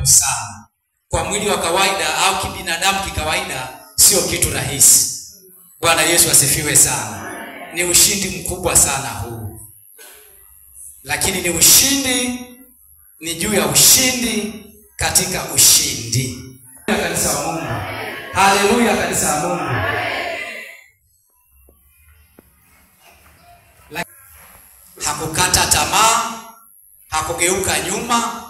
ajabu sana. Kwa mwili wa kawaida au kibinadamu kikawaida sio kitu rahisi. Bwana Yesu asifiwe sana. Ni ushindi mkubwa sana huu. Lakini ni ushindi, ni juu ya ushindi katika ushindi. Kanisa wa Mungu. Haleluya kanisa wa Mungu. Hakukata tamaa, hakugeuka nyuma,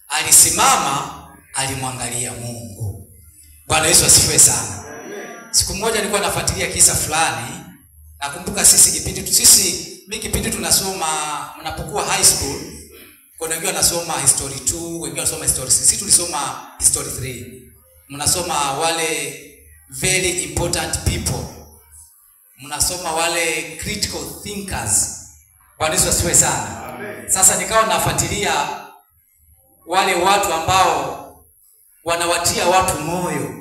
alisimama, alimwangalia Mungu. Bwana Yesu asifiwe sana. Siku moja nilikuwa nafuatilia kisa fulani. Nakumbuka mimi kipindi tunasoma mnapokuwa high school, kuna wengine wanasoma history 2, wengine wanasoma history 3. Sisi tulisoma history 3. Mnasoma wale very important people. Mnasoma wale critical thinkers. Bwana Yesu asifiwe sana. Amen. Sasa nikawa nafuatilia wale watu ambao wanawatia watu moyo.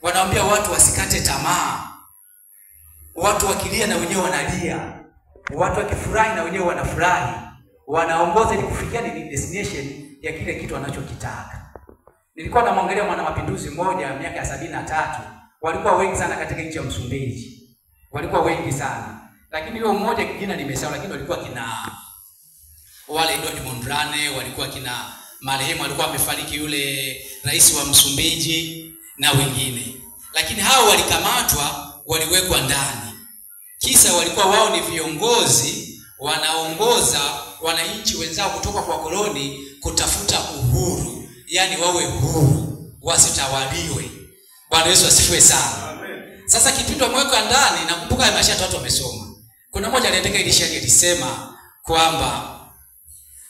Wanaambia watu wasikate tamaa. Watu wakilia na wenyewe wanalia. Watu wakifurahi na wenyewe wanafurahi. Wanaongoza ili kufikia destination ya kile kitu wanachokitaka. Nilikuwa namwangalia mwana mapinduzi mmoja miaka ya 73. Walikuwa wengi sana katika nchi ya Msumbiji. Walikuwa wengi sana. Lakini yule mmoja kijana nimesahau, lakini walikuwa kina wale Edward Mondrane, walikuwa kina marehemu alikuwa amefariki yule rais wa Msumbiji na wengine. Lakini hao walikamatwa, waliwekwa ndani. Kisa walikuwa wao ni viongozi wanaongoza wananchi wenzao kutoka kwa koloni kutafuta uhuru. Yaani wawe huru, wasitawaliwe. Bwana Yesu asifiwe sana. Amen. Sasa kipindi wameweka ndani, nakumbuka maisha watu wamesoma. Kuna mmoja aliandika ile shairi alisema kwamba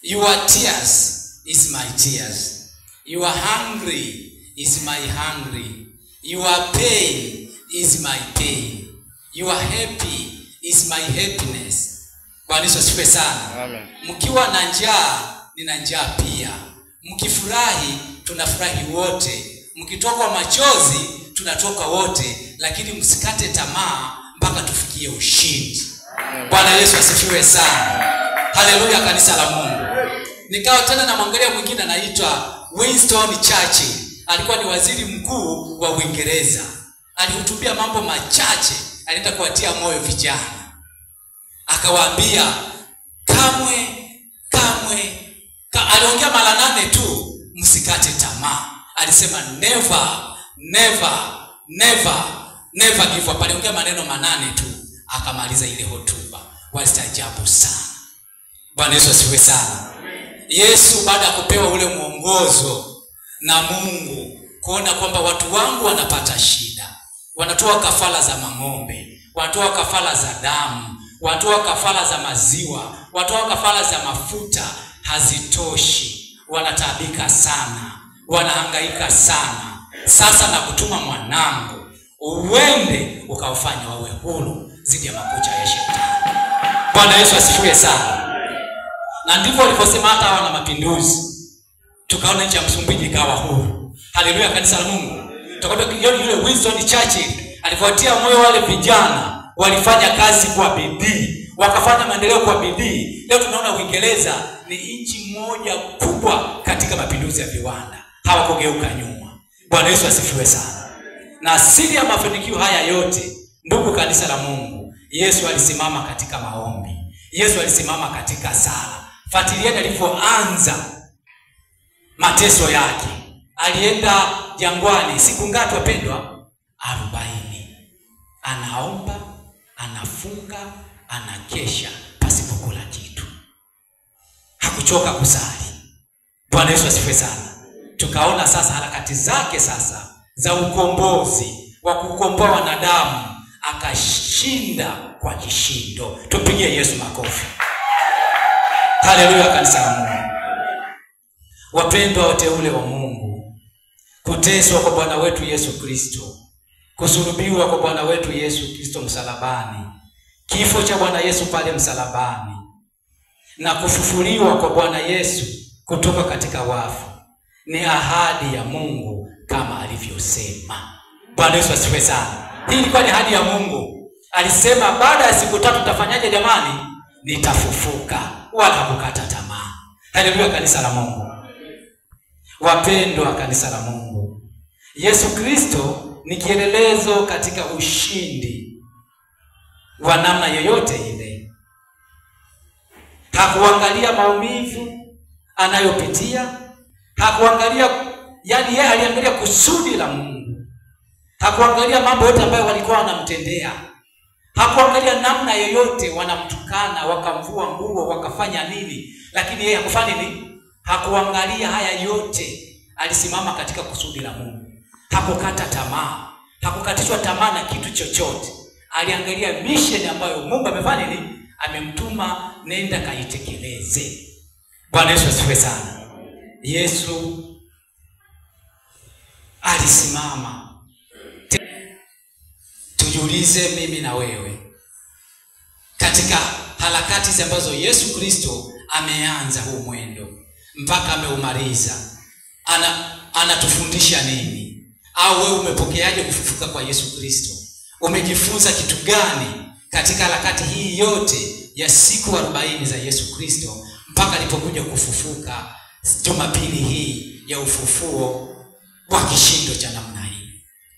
your tears is my tears. You are hungry is my hungry. Your pain is my pain. You are happy is my happiness. Bwana Yesu asifiwe sana. Amen. Mkiwa na njaa nina njaa pia. Mkifurahi tunafurahi wote. Mkitoka machozi tunatoka wote, lakini msikate tamaa mpaka tufikie ushindi. Bwana Yesu asifiwe sana. Haleluya kanisa la Mungu. Nikawa tena na mwangalia mwingine anaitwa Winston Churchill. Alikuwa ni waziri mkuu wa Uingereza. Alihutubia mambo machache, alienda kuwatia moyo vijana. Akawaambia aliongea mara 8 tu, msikate tamaa. Alisema never give up. Aliongea maneno 8 tu, akamaliza ile hotuba. Walistaajabu sana. Bwana Yesu asifiwe sana. Yesu baada ya kupewa ule mwongozo na Mungu, kuona kwamba watu wangu wanapata shida, wanatoa kafara za mang'ombe, wanatoa kafara za damu, wanatoa kafara za maziwa, wanatoa kafara za mafuta, hazitoshi, wanataabika sana, wanahangaika sana. Sasa na kutuma mwanangu uende ukawafanya wawe huru zidi ya makucha ya shetani. Bwana Yesu asifiwe sana. Na ndivyo waliposema hata wana mapinduzi. Tukaona nchi ya Msumbiji ikawa huru. Haleluya kanisa la Mungu. Tukaona yule Winston Churchill alifuatia moyo wale vijana, walifanya kazi kwa bidii, wakafanya maendeleo kwa bidii. Leo tunaona Uingereza ni nchi moja kubwa katika mapinduzi ya viwanda. Hawakugeuka nyuma. Bwana Yesu asifiwe sana. Na siri ya mafanikio haya yote, ndugu kanisa la Mungu, Yesu alisimama katika maombi. Yesu alisimama katika sala. Fuatilieni alipoanza mateso yake. Alienda jangwani siku ngapi wapendwa? 40. Anaomba, anafunga, anakesha pasipo kula kitu. Hakuchoka kusali. Bwana Yesu asifiwe sana. Tukaona sasa harakati zake sasa za ukombozi wa kukomboa wanadamu, akashinda kwa kishindo. Tupigie Yesu makofi. Haleluya kanisa la Mungu. Wapendwa wateule wa Mungu, kuteswa kwa Bwana wetu Yesu Kristo, kusulubiwa kwa Bwana wetu Yesu Kristo msalabani, kifo cha Bwana Yesu pale msalabani, na kufufuliwa kwa Bwana Yesu kutoka katika wafu ni ahadi ya Mungu kama alivyosema. Bwana Yesu asifiwe sana. Hii ilikuwa ni ahadi ya Mungu. Alisema baada ya siku 3 tutafanyaje jamani? Nitafufuka. Wala hakukata tamaa. Haleluya kanisa la Mungu. Wapendwa kanisa la Mungu, Yesu Kristo ni kielelezo katika ushindi wa namna yoyote ile. Hakuangalia maumivu anayopitia, hakuangalia, yani yeye aliangalia kusudi la Mungu. Hakuangalia mambo yote ambayo walikuwa wanamtendea. Hakuangalia namna yoyote wanamtukana, wakamvua nguo, wakafanya nini, lakini yeye hakufanya nini? Hakuangalia haya yote. Alisimama katika kusudi la Mungu. Hakukata tamaa. Hakukatishwa tamaa na kitu chochote. Aliangalia mission ambayo Mungu amefanya nini? Amemtuma, nenda kaitekeleze. Bwana Yesu asifiwe sana. Yesu alisimama. Tujiulize mimi na wewe, katika harakati ambazo Yesu Kristo ameanza huu mwendo mpaka ameumaliza, anatufundisha nini? Au wewe umepokeaje kufufuka kwa Yesu Kristo? Umejifunza kitu gani katika harakati hii yote ya siku 40 za Yesu Kristo mpaka alipokuja kufufuka Jumapili hii ya ufufuo wa kishindo cha namna hii?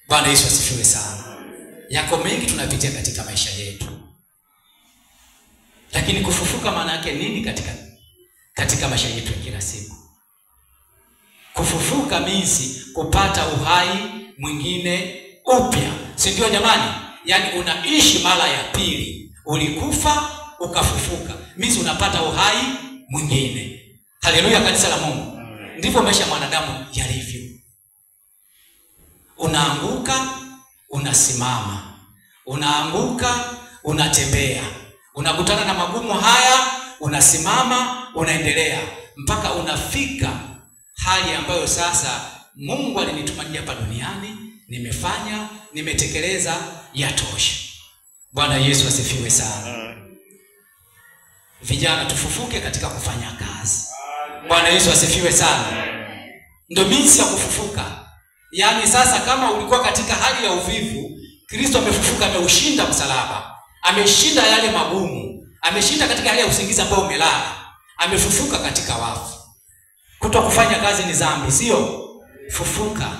Bwana Yesu asifiwe sana. Yako mengi tunapitia katika maisha yetu, lakini kufufuka maana yake nini katika maisha yetu ya kila siku? Kufufuka means kupata uhai mwingine upya, si ndio jamani? Yani unaishi mara ya pili. Ulikufa ukafufuka, means unapata uhai mwingine. Haleluya kanisa la Mungu. Ndivyo maisha ya mwanadamu yalivyo. Unaanguka, unasimama. Unaanguka, unatembea. Unakutana na magumu haya, unasimama, unaendelea mpaka unafika hali ambayo sasa Mungu alinitumania hapa duniani, nimefanya, nimetekeleza, yatosha. Bwana Yesu asifiwe sana. Vijana tufufuke katika kufanya kazi. Bwana Yesu asifiwe sana. Ndio minsi ya kufufuka. Yaani sasa kama ulikuwa katika hali ya uvivu, Kristo amefufuka, ameushinda msalaba. Ameshinda yale magumu. Ameshinda katika hali ya usingizi ambao umelala. Amefufuka katika wafu. Kutokufanya kazi ni dhambi, sio? Fufuka,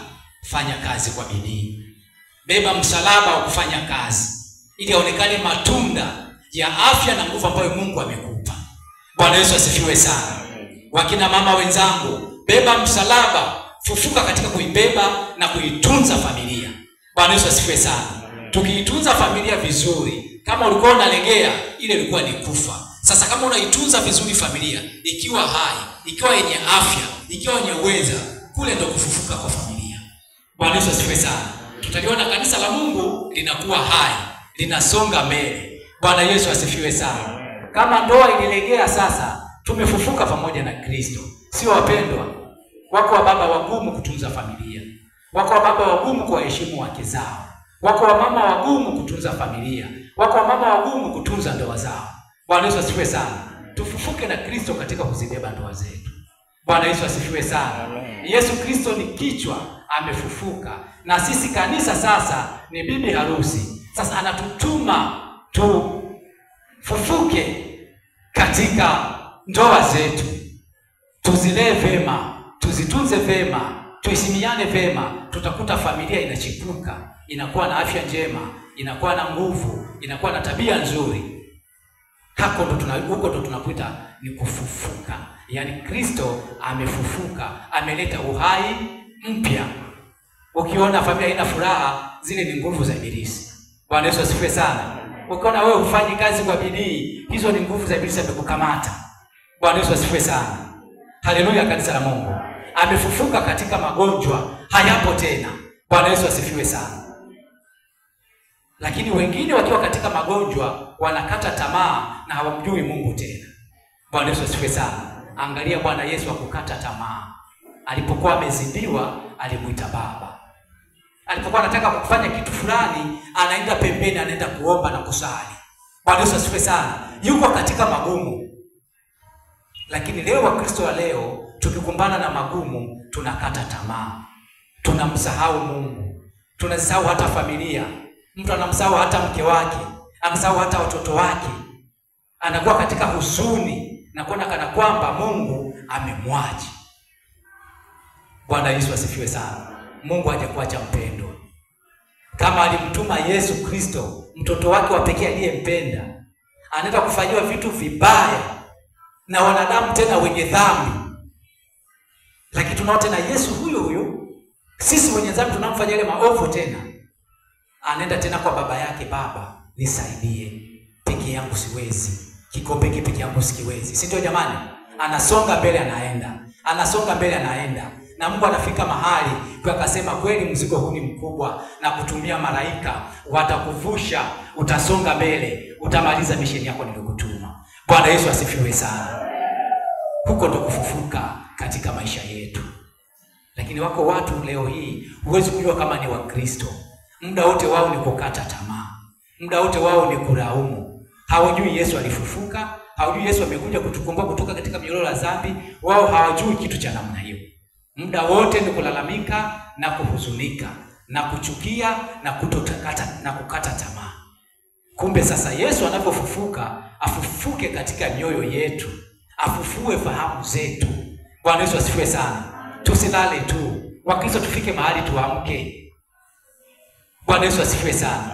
fanya kazi kwa bidii. Beba msalaba wa kufanya kazi ili aonekane matunda ya afya na nguvu ambayo Mungu amekupa. Bwana Yesu asifiwe sana. Wakina mama wenzangu, beba msalaba, fufuka katika kuibeba na kuitunza familia. Bwana Yesu asifiwe sana. Tukiitunza familia vizuri, kama ulikuwa unalegea, ile ilikuwa ni kufa. Sasa kama unaitunza vizuri familia, ikiwa hai, ikiwa yenye afya, ikiwa yenye uweza, kule ndo kufufuka kwa familia. Bwana Yesu asifiwe sana. Tutaliona kanisa la Mungu linakuwa hai, linasonga mbele. Bwana Yesu asifiwe sana. Kama ndoa ililegea, sasa tumefufuka pamoja na Kristo. Sio wapendwa? Wako wa baba wagumu kutunza familia. Wako wa baba wagumu kuwaheshimu wake zao. Wako wa mama wagumu kutunza familia. Wako wa mama wagumu kutunza ndoa zao. Bwana Yesu asifiwe sana. Tufufuke na Kristo katika kuzibeba ndoa zetu. Bwana Yesu asifiwe sana. Yesu Kristo ni kichwa, amefufuka. Na sisi kanisa sasa ni bibi harusi. Sasa anatutuma tufufuke katika ndoa zetu. Tuzilee vema, tuzitunze vema, tuheshimiane vema. Tutakuta familia inachipuka, inakuwa na afya njema, inakuwa na nguvu, inakuwa na tabia nzuri. Huko ndo tunakuita ni kufufuka. Yaani Kristo amefufuka, ameleta uhai mpya. Ukiona familia ina furaha, zile ni nguvu za ibilisi. Bwana Yesu asifiwe sana. Ukiona wewe ufanye kazi kwa bidii, hizo ni nguvu za ibilisi zimekukamata. Bwana Yesu asifiwe sana. Haleluya kanisa la Mungu. Amefufuka katika magonjwa, hayapo tena. Bwana Yesu asifiwe sana. Lakini wengine wakiwa katika magonjwa wanakata tamaa na hawamjui Mungu tena. Bwana Yesu asifiwe sana. Angalia Bwana Yesu akukata tamaa. Alipokuwa amezidiwa, alimuita Baba. Alipokuwa anataka kufanya kitu fulani, anaenda pembeni, anaenda kuomba na kusali. Bwana Yesu asifiwe sana. Yuko katika magumu. Lakini leo Wakristo wa leo, tukikumbana na magumu, tunakata tamaa. Tunamsahau Mungu. Tunasahau hata familia. Mtu anamsahau hata mke wake, anamsahau hata watoto wake. Anakuwa katika huzuni na kuona kana kwamba Mungu amemwacha. Bwana Yesu asifiwe sana. Mungu hajakuacha mpendwa. Kama alimtuma Yesu Kristo, mtoto wake wa pekee aliyempenda, anaenda kufanyiwa vitu vibaya na wanadamu tena wenye dhambi. Lakini tunao tena Yesu huyo huyo, sisi wenye dhambi tunamfanyia ile maovu tena. Anaenda tena kwa baba yake, Baba nisaidie, peke yangu siwezi. Kikombe hiki peke yangu sikiwezi. Si ndio jamani? Anasonga mbele anaenda. Anasonga mbele anaenda. Na Mungu anafika mahali kwa akasema kweli mzigo huu ni mkubwa, na kutumia malaika watakuvusha, utasonga mbele, utamaliza misheni yako niliyokutuma. Bwana Yesu asifiwe sana. Huko ndo kufufuka katika maisha yetu. Lakini wako watu leo hii huwezi kujua kama ni Wakristo. Muda wote wao ni kukata tamaa. Muda wote wao ni kulaumu. Hawajui Yesu alifufuka, hawajui Yesu amekuja kutukomboa kutoka katika minyororo ya dhambi. Wao hawajui kitu cha namna hiyo. Muda wote ni kulalamika na kuhuzunika na kuchukia na kukata tamaa. Kumbe sasa Yesu anapofufuka, afufuke katika mioyo yetu, afufue fahamu zetu. Bwana Yesu asifiwe sana. Tusilale tu. Wakristo tufike mahali tuamke. Bwana Yesu asifiwe sana.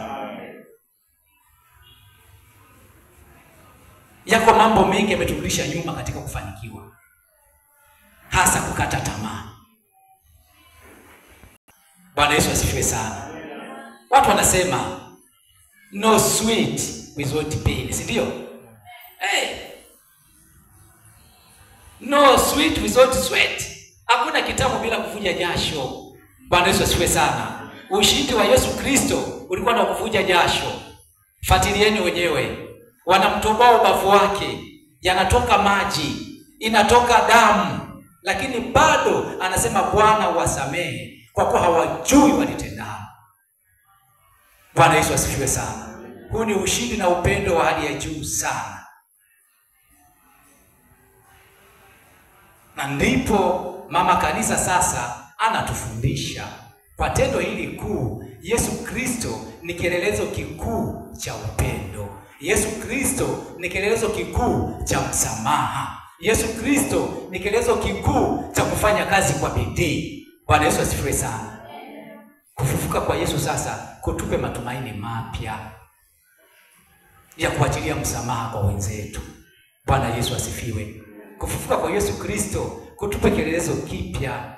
Yako mambo mengi yameturudisha nyuma katika kufanikiwa, hasa kukata tamaa. Bwana Yesu asifiwe sana. Watu wanasema no sweet without pain, si ndio? No sweet without sweat. Hakuna kitamu bila kuvuja jasho. Bwana Yesu asifiwe sana. Ushindi wa Yesu Kristo ulikuwa na kuvuja jasho. Fuatilieni wenyewe. Wanamtoboa ubavu wake, yanatoka maji, inatoka damu, lakini bado anasema Bwana uwasamehe kwa kuwa hawajui walitendalo. Bwana Yesu asifiwe sana. Huu ni ushindi na upendo wa hali ya juu sana. Na ndipo mama kanisa sasa anatufundisha kwa tendo hili kuu. Yesu Kristo ni kielelezo kikuu cha upendo. Yesu Kristo ni kielelezo kikuu cha msamaha. Yesu Kristo ni kielelezo kikuu cha kufanya kazi kwa bidii. Bwana Yesu asifiwe sana. Kufufuka kwa Yesu sasa kutupe matumaini mapya ya kuachilia msamaha kwa wenzetu. Bwana Yesu asifiwe. Kufufuka kwa Yesu Kristo kutupe kielelezo kipya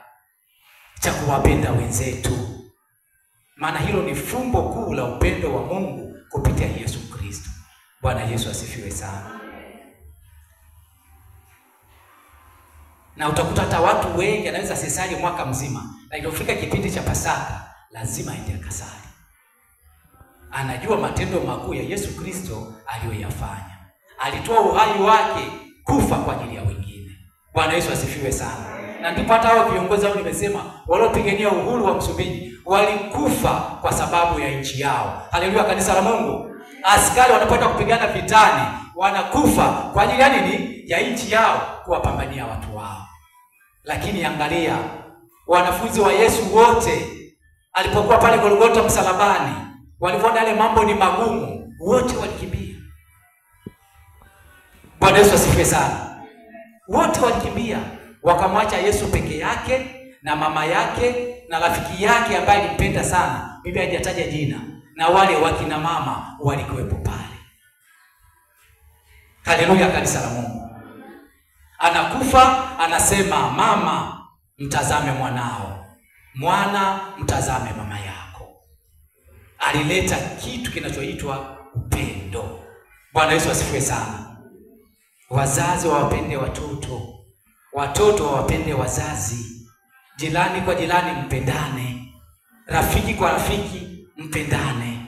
cha kuwapenda wenzetu. Maana hilo ni fumbo kuu la upendo wa Mungu kupitia Yesu Kristo. Bwana Yesu asifiwe sana. Na utakuta hata watu wengi anaweza sisali mwaka mzima, na ilofika kipindi cha Pasaka lazima aende akasali. Anajua matendo makuu ya Yesu Kristo aliyoyafanya. Alitoa uhai wake kufa kwa ajili ya wengine. Bwana Yesu asifiwe sana. Na ndipo hata hao viongozi hao nimesema waliopigania uhuru wa Msumbiji walikufa kwa sababu ya nchi yao. Haleluya, kanisa la Mungu. Askari wanapoenda kupigana vitani wanakufa kwa ajili ya nini? Ya nchi yao, kuwapambania watu wao. Lakini angalia, wanafunzi wa Yesu wote alipokuwa pale Golgotha msalabani, walipoona yale mambo ni magumu, wote walikimbia. Bwana Yesu asifiwe sana. Wote walikimbia, wakamwacha Yesu peke yake na mama yake na rafiki yake ambaye alimpenda sana. Biblia haijataja jina, na wale wakina mama walikuwepo pale. Haleluya, kanisa la Mungu. Anakufa, anasema mama mtazame mwanao, mwana mtazame mama yako. Alileta kitu kinachoitwa upendo. Bwana Yesu asifiwe sana. Wazazi wawapende watoto, watoto wawapende wazazi, jirani kwa jirani mpendane, rafiki kwa rafiki mpendane.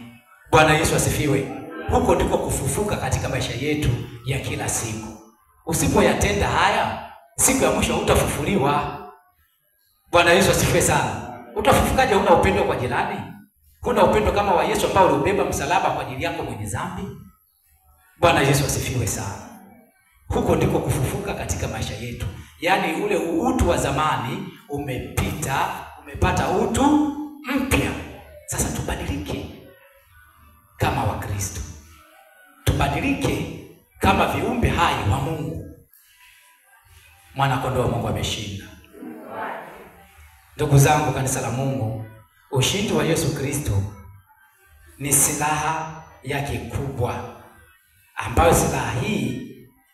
Bwana Yesu asifiwe. Huko ndiko kufufuka katika maisha yetu ya kila siku. Usipoyatenda haya, siku ya mwisho utafufuliwa. Bwana Yesu asifiwe sana. Utafufukaje una upendo kwa jirani? Kuna upendo kama wa Yesu ambao ulibeba msalaba kwa ajili yako mwenye dhambi? Bwana Yesu asifiwe sana. Huko ndiko kufufuka katika maisha yetu. Yaani ule utu wa zamani umepita, umepata utu mpya. Sasa tubadilike kama Wakristo. Tubadilike kama viumbe hai wa Mungu. Mwana kondoo wa Mungu ameshinda. Ndugu zangu, kanisa la Mungu, ushindi wa Yesu Kristo ni silaha yake kubwa, ambayo silaha hii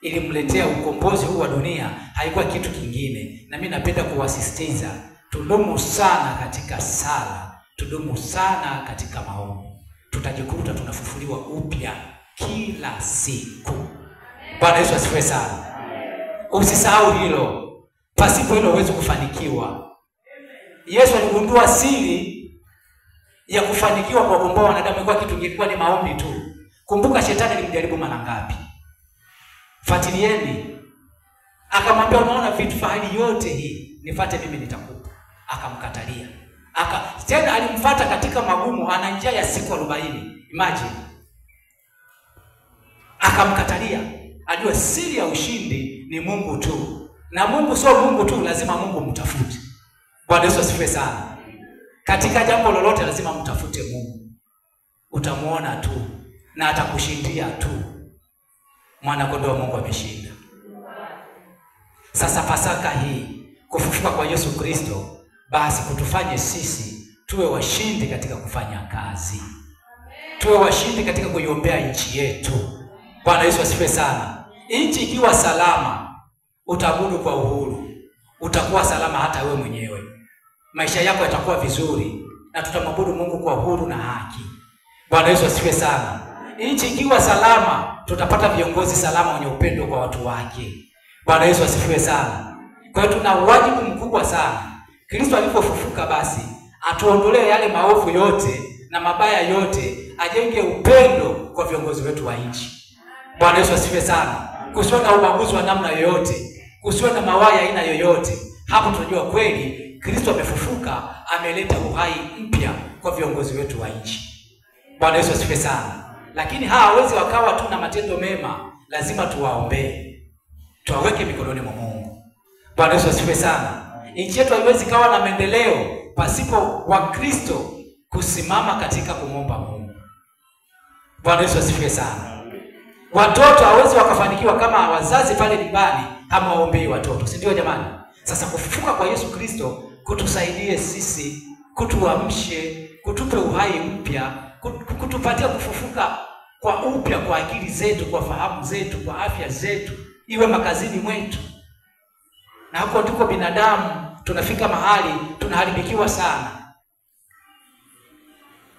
ilimletea ukombozi huu wa dunia. Haikuwa kitu kingine. Na mimi napenda kuwasisitiza tudumu sana katika sala, tudumu sana katika maombi. Tutajikuta tunafufuliwa upya kila siku. Bwana Yesu asifiwe sana. Usisahau hilo. Pasipo hilo huwezi kufanikiwa. Yesu aligundua siri ya kufanikiwa kwa kukomboa wanadamu kwa kitu kilikuwa ni maombi tu. Kumbuka shetani alimjaribu mara ngapi? Fuatilieni. Akamwambia, unaona vitu fahari yote hii, nifuate mimi nitakupa. Akamkatalia. Tena alimfuata katika magumu, ana njia ya siku 40. Imagine. Akamkatalia. Ajua siri ya ushindi ni Mungu tu. Na Mungu sio Mungu tu, lazima Mungu mtafute. Bwana Yesu asifiwe sana. Katika jambo lolote lazima mtafute Mungu. Utamuona tu na atakushindia tu. Mwana kondoo Mungu ameshinda. Sasa Pasaka hii, kufufuka kwa Yesu Kristo, basi kutufanye sisi tuwe washindi katika kufanya kazi. Tuwe washindi katika kuiombea nchi yetu. Bwana Yesu asifiwe sana. Nchi ikiwa salama, utaabudu kwa uhuru. Utakuwa salama hata wewe mwenyewe. Maisha yako yatakuwa vizuri na tutamwabudu Mungu kwa uhuru na haki. Bwana Yesu asifiwe sana. Nchi ikiwa salama, tutapata viongozi salama wenye upendo kwa watu wake. Bwana Yesu asifiwe sana. Kwa hiyo tuna wajibu mkubwa sana. Kristo alipofufuka basi atuondolee yale maovu yote na mabaya yote, ajenge upendo kwa viongozi wetu wa nchi. Bwana Yesu asifiwe sana. Kusiwe na ubaguzi wa namna yoyote, kusiwe na mawaya aina yoyote. Hapo tunajua kweli Kristo amefufuka, ameleta uhai mpya kwa viongozi wetu wa nchi. Bwana Yesu asifiwe sana. Lakini hawawezi wakawa tu na matendo mema, lazima tuwaombee. Tuwaweke mikononi mwa Mungu. Bwana Yesu asifiwe sana. Nchi yetu haiwezi kawa na maendeleo pasipo Wakristo kusimama katika kumwomba Mungu. Bwana Yesu asifiwe sana. Watoto hawezi wakafanikiwa kama wazazi pale nyumbani hawaombei watoto. Si ndio jamani? Sasa kufufuka kwa Yesu Kristo kutusaidie sisi, kutuamshe, kutupe uhai mpya, kutupatia kufufuka kwa upya kwa akili zetu, kwa fahamu zetu, kwa afya zetu, iwe makazini mwetu. Na huko ndiko binadamu tunafika mahali tunaharibikiwa sana.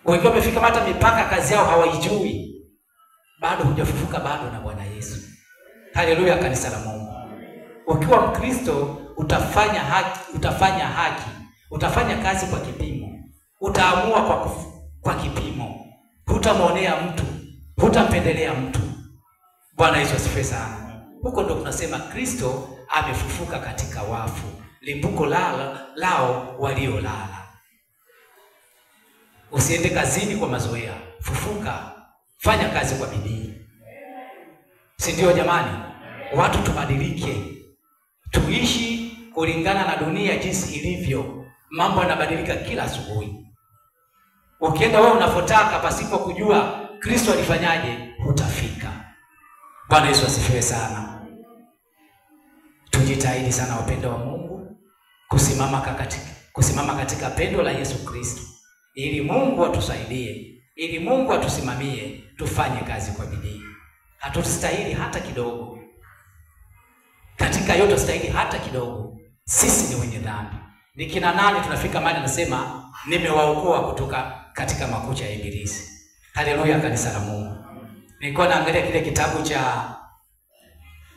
Wengine wamefika hata mipaka kazi yao hawaijui. Bado hujafufuka bado na Bwana Yesu. Haleluya, kanisa la Mungu. Ukiwa Mkristo utafanya haki, utafanya kazi kwa kipimo. Utaamua kwa kipimo. Hutamuonea mtu, hutampendelea mtu. Bwana Yesu asifiwe sana. Huko ndo tunasema Kristo amefufuka katika wafu, limbuko lao waliolala. Usiende kazini kwa mazoea, fufuka, fanya kazi kwa bidii. Si ndio jamani? Watu tubadilike. Tuishi kulingana na dunia jinsi ilivyo. Mambo yanabadilika kila asubuhi. Ukienda wewe unafotaka pasipo kujua Kristo alifanyaje, hutafika. Bwana Yesu asifiwe sana. Tujitahidi sana wapendwa wa Mungu kusimama katika pendo la Yesu Kristo, ili Mungu atusaidie, ili Mungu atusimamie, tufanye kazi kwa bidii. Hatustahili hata kidogo. Katika yote stahili hata kidogo. Sisi ni wenye dhambi. Ni kina nani tunafika mahali nasema nimewaokoa kutoka katika makucha ya Ibilisi. Haleluya, kanisa la Mungu. Nilikuwa naangalia kile kitabu cha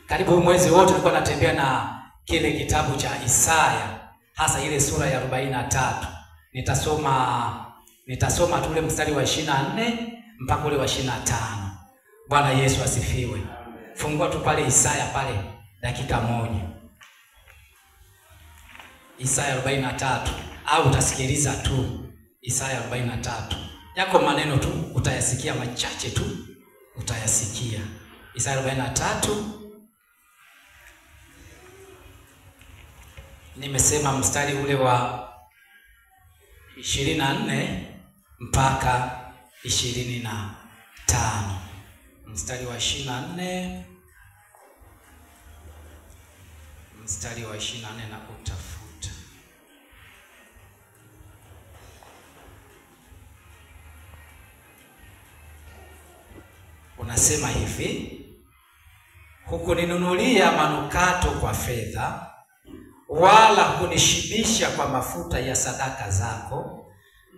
karibu mwezi wote nilikuwa natembea na kile kitabu cha Isaya, hasa ile sura ya 43. Nitasoma tu ule mstari wa 24 mpaka ule wa 25. Bwana Yesu asifiwe. Fungua tu pale Isaya pale dakika moja. Isaya 43 au utasikiliza tu Isaya 43. Yako maneno tu utayasikia, machache tu utayasikia. Isaya 43 nimesema mstari ule wa 24 mpaka 25. Mstari wa 24 mstari wa 24 na kutafuta. Anasema hivi, hukuninunulia manukato kwa fedha, wala hunishibisha kwa mafuta ya sadaka zako,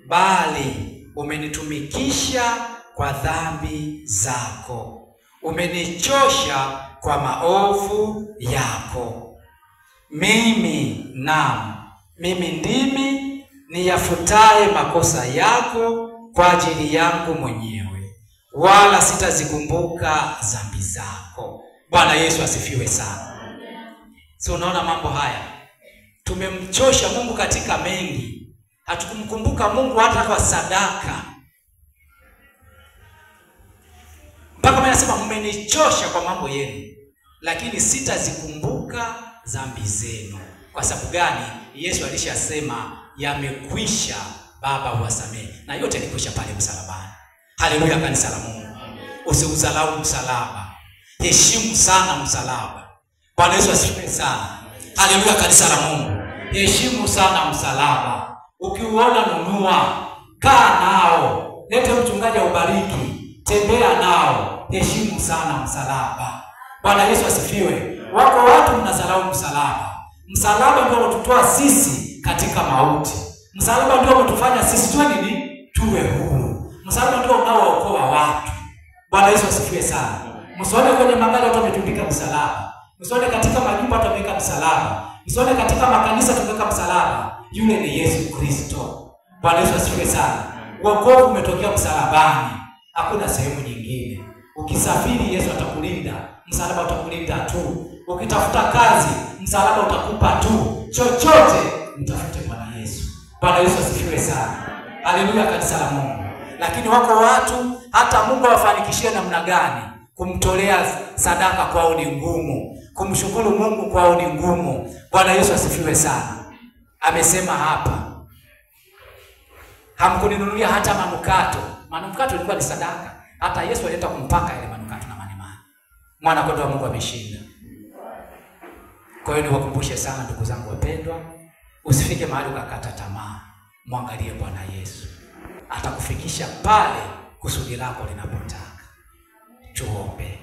bali umenitumikisha kwa dhambi zako, umenichosha kwa maovu yako. Mimi ndimi niyafutaye makosa yako kwa ajili yangu mwenyewe, wala sitazikumbuka dhambi zako. Bwana Yesu asifiwe sana. So unaona mambo haya, tumemchosha Mungu katika mengi, hatukumkumbuka Mungu hata kwa sadaka. Mpaka mimi nasema mmenichosha kwa mambo yenu, lakini sitazikumbuka dhambi zenu. Kwa sababu gani? Yesu alishasema yamekwisha, Baba uwasamehe. Na yote yalikwisha pale msalabani. Haleluya, kanisa la Mungu. Usiudharau msalaba. Heshimu sana msalaba. Bwana Yesu asifiwe sana. Haleluya, kanisa la Mungu. Heshimu sana msalaba. Ukiuona nunua, kaa nao. Lete mchungaji ubariki, tembea nao. Heshimu sana msalaba. Bwana Yesu asifiwe. Wako watu mnadharau msalaba. Msalaba ndio unatutoa sisi katika mauti. Msalaba ndio unatufanya sisi tuwe nini? Tuwe huru. Msalaba ndio unaookoa watu. Bwana Yesu asifiwe sana. Msione kwenye magari watu wametundika msalaba. Msione katika majumba watu wameweka msalaba. Msione katika makanisa tumeweka msalaba. Yule ni Yesu Kristo. Bwana Yesu asifiwe sana. Wokovu umetokea msalabani. Hakuna sehemu nyingine. Ukisafiri Yesu atakulinda. Msalaba utakulinda tu. Ukitafuta kazi, msalaba utakupa tu. Chochote mtafute Bwana Yesu. Bwana Yesu asifiwe sana. Haleluya, kanisa la Mungu. Lakini wako watu hata Mungu awafanikishie namna gani, kumtolea sadaka kwao ni ngumu. Kumshukuru Mungu kwao ni ngumu. Bwana Yesu asifiwe sana. Amesema hapa, hamkuninunulia hata manukato. Manukato ilikuwa ni sadaka. Hata Yesu alienda kumpaka ile manukato na manemane. Mwana kondoo wa Mungu ameshinda. Kwa hiyo niwakumbushe sana ndugu zangu wapendwa, usifike mahali ukakata tamaa. Mwangalie Bwana Yesu. Atakufikisha pale kusudi lako linapotaka. Tuombe.